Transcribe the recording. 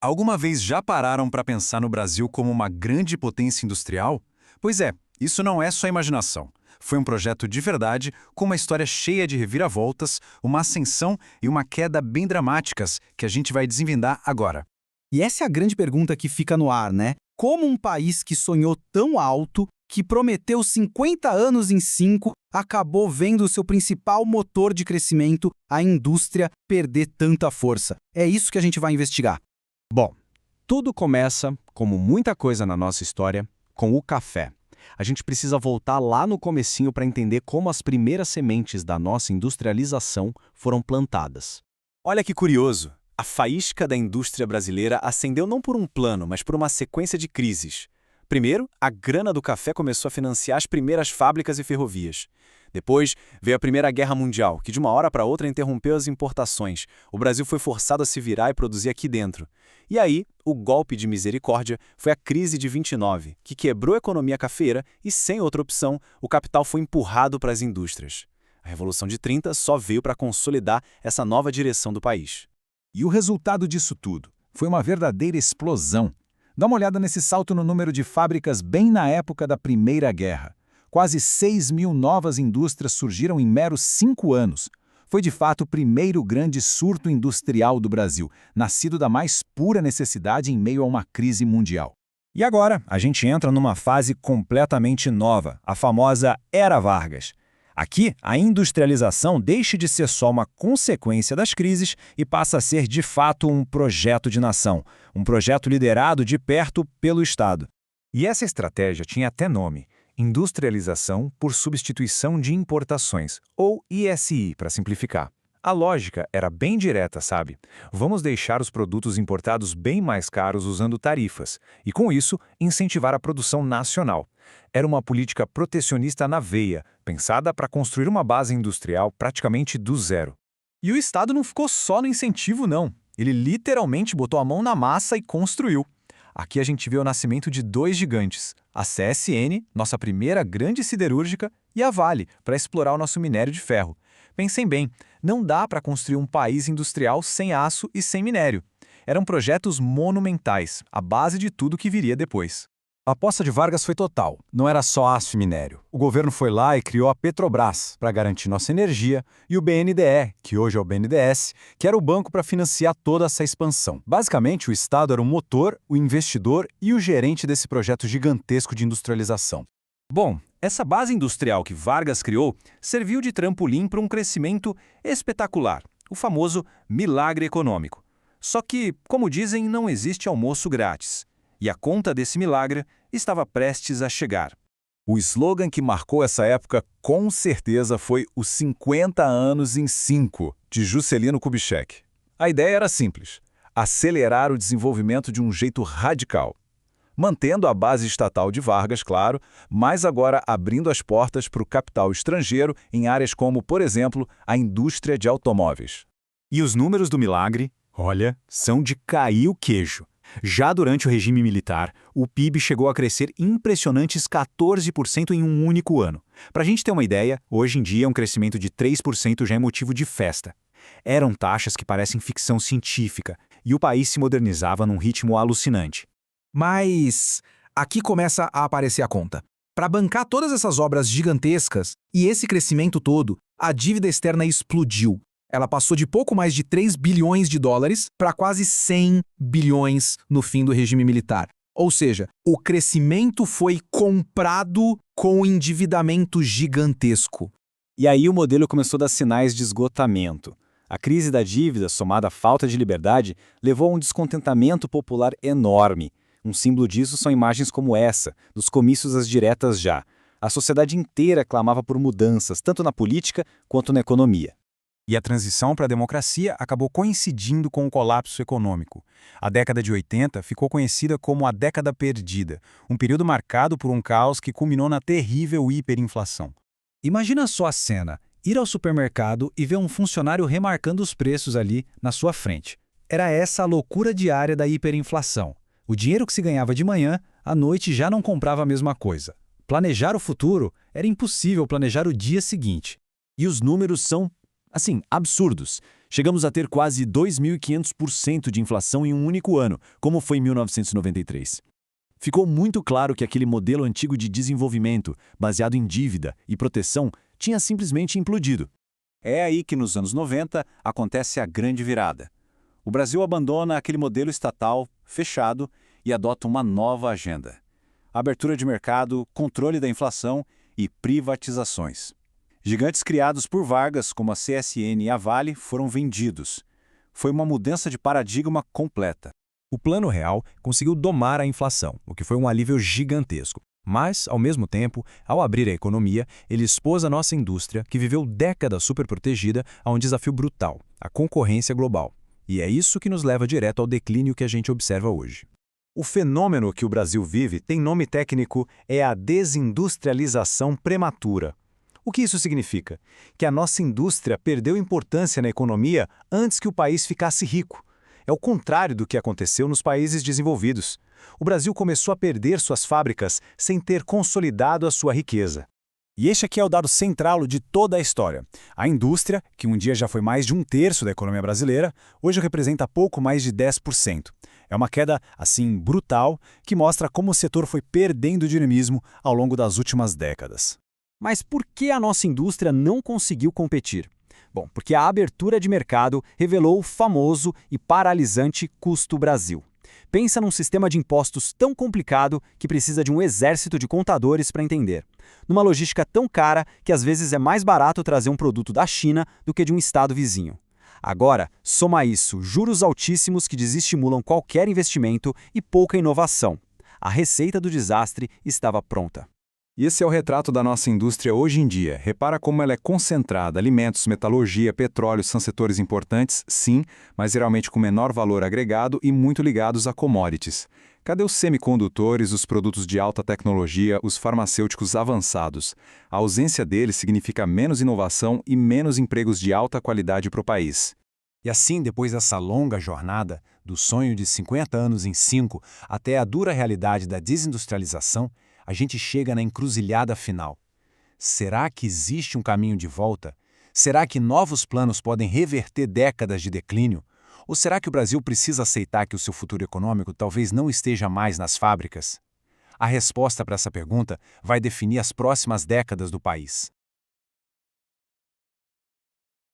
Alguma vez já pararam para pensar no Brasil como uma grande potência industrial? Pois é, isso não é só imaginação. Foi um projeto de verdade, com uma história cheia de reviravoltas, uma ascensão e uma queda bem dramáticas que a gente vai desvendar agora. E essa é a grande pergunta que fica no ar, né? Como um país que sonhou tão alto, que prometeu 50 anos em 5, acabou vendo o seu principal motor de crescimento, a indústria, perder tanta força? É isso que a gente vai investigar. Bom, tudo começa, como muita coisa na nossa história, com o café. A gente precisa voltar lá no comecinho para entender como as primeiras sementes da nossa industrialização foram plantadas. Olha que curioso, a faísca da indústria brasileira ascendeu não por um plano, mas por uma sequência de crises. Primeiro, a grana do café começou a financiar as primeiras fábricas e ferrovias. Depois, veio a Primeira Guerra Mundial, que de uma hora para outra interrompeu as importações. O Brasil foi forçado a se virar e produzir aqui dentro. E aí, o golpe de misericórdia foi a crise de 29, que quebrou a economia cafeira e, sem outra opção, o capital foi empurrado para as indústrias. A Revolução de 30 só veio para consolidar essa nova direção do país. E o resultado disso tudo foi uma verdadeira explosão. Dá uma olhada nesse salto no número de fábricas bem na época da Primeira Guerra. Quase 6.000 novas indústrias surgiram em meros 5 anos. Foi de fato o primeiro grande surto industrial do Brasil, nascido da mais pura necessidade em meio a uma crise mundial. E agora, a gente entra numa fase completamente nova, a famosa Era Vargas. Aqui, a industrialização deixa de ser só uma consequência das crises e passa a ser, de fato, um projeto de nação, um projeto liderado de perto pelo Estado. E essa estratégia tinha até nome: Industrialização por Substituição de Importações, ou ISI, para simplificar. A lógica era bem direta, sabe? Vamos deixar os produtos importados bem mais caros usando tarifas, e com isso, incentivar a produção nacional. Era uma política protecionista na veia, pensada para construir uma base industrial praticamente do zero. E o Estado não ficou só no incentivo, não. Ele literalmente botou a mão na massa e construiu. Aqui a gente vê o nascimento de dois gigantes, a CSN, nossa primeira grande siderúrgica, e a Vale, para explorar o nosso minério de ferro. Pensem bem, não dá para construir um país industrial sem aço e sem minério. Eram projetos monumentais, a base de tudo que viria depois. A aposta de Vargas foi total, não era só aço e minério. O governo foi lá e criou a Petrobras para garantir nossa energia e o BNDE, que hoje é o BNDES, que era o banco para financiar toda essa expansão. Basicamente, o Estado era o motor, o investidor e o gerente desse projeto gigantesco de industrialização. Bom, essa base industrial que Vargas criou serviu de trampolim para um crescimento espetacular, o famoso milagre econômico. Só que, como dizem, não existe almoço grátis. E a conta desse milagre estava prestes a chegar. O slogan que marcou essa época com certeza foi os 50 anos em 5, de Juscelino Kubitschek. A ideia era simples: acelerar o desenvolvimento de um jeito radical. Mantendo a base estatal de Vargas, claro, mas agora abrindo as portas para o capital estrangeiro em áreas como, por exemplo, a indústria de automóveis. E os números do milagre, olha, são de cair o queijo. Já durante o regime militar, o PIB chegou a crescer impressionantes 14% em um único ano. Para a gente ter uma ideia, hoje em dia um crescimento de 3% já é motivo de festa. Eram taxas que parecem ficção científica, e o país se modernizava num ritmo alucinante. Mas aqui começa a aparecer a conta. Para bancar todas essas obras gigantescas e esse crescimento todo, a dívida externa explodiu. Ela passou de pouco mais de 3 bilhões de dólares para quase 100 bilhões no fim do regime militar. Ou seja, o crescimento foi comprado com endividamento gigantesco. E aí o modelo começou a dar sinais de esgotamento. A crise da dívida, somada à falta de liberdade, levou a um descontentamento popular enorme. Um símbolo disso são imagens como essa, dos comícios às diretas já. A sociedade inteira clamava por mudanças, tanto na política quanto na economia. E a transição para a democracia acabou coincidindo com o colapso econômico. A década de 80 ficou conhecida como a década perdida, um período marcado por um caos que culminou na terrível hiperinflação. Imagina só a cena: ir ao supermercado e ver um funcionário remarcando os preços ali na sua frente. Era essa a loucura diária da hiperinflação. O dinheiro que se ganhava de manhã, à noite já não comprava a mesma coisa. Planejar o futuro era impossível planejar o dia seguinte. E os números são Assim, absurdos. Chegamos a ter quase 2.500% de inflação em um único ano, como foi em 1993. Ficou muito claro que aquele modelo antigo de desenvolvimento, baseado em dívida e proteção, tinha simplesmente implodido. É aí que, nos anos 90, acontece a grande virada. O Brasil abandona aquele modelo estatal, fechado, e adota uma nova agenda. Abertura de mercado, controle da inflação e privatizações. Gigantes criados por Vargas, como a CSN e a Vale, foram vendidos. Foi uma mudança de paradigma completa. O Plano Real conseguiu domar a inflação, o que foi um alívio gigantesco. Mas, ao mesmo tempo, ao abrir a economia, ele expôs a nossa indústria, que viveu décadas superprotegida, a um desafio brutal, a concorrência global. E é isso que nos leva direto ao declínio que a gente observa hoje. O fenômeno que o Brasil vive tem nome técnico, é a desindustrialização prematura. O que isso significa? Que a nossa indústria perdeu importância na economia antes que o país ficasse rico. É o contrário do que aconteceu nos países desenvolvidos. O Brasil começou a perder suas fábricas sem ter consolidado a sua riqueza. E este aqui é o dado central de toda a história. A indústria, que um dia já foi mais de 1/3 da economia brasileira, hoje representa pouco mais de 10%. É uma queda, assim, brutal, que mostra como o setor foi perdendo dinamismo ao longo das últimas décadas. Mas por que a nossa indústria não conseguiu competir? Bom, porque a abertura de mercado revelou o famoso e paralisante custo Brasil. Pensa num sistema de impostos tão complicado que precisa de um exército de contadores para entender. Numa logística tão cara que às vezes é mais barato trazer um produto da China do que de um estado vizinho. Agora, soma a isso juros altíssimos que desestimulam qualquer investimento e pouca inovação. A receita do desastre estava pronta. E esse é o retrato da nossa indústria hoje em dia. Repara como ela é concentrada. Alimentos, metalurgia, petróleo são setores importantes, sim, mas geralmente com menor valor agregado e muito ligados a commodities. Cadê os semicondutores, os produtos de alta tecnologia, os farmacêuticos avançados? A ausência deles significa menos inovação e menos empregos de alta qualidade para o país. E assim, depois dessa longa jornada, do sonho de 50 anos em 5 até a dura realidade da desindustrialização, a gente chega na encruzilhada final. Será que existe um caminho de volta? Será que novos planos podem reverter décadas de declínio? Ou será que o Brasil precisa aceitar que o seu futuro econômico talvez não esteja mais nas fábricas? A resposta para essa pergunta vai definir as próximas décadas do país.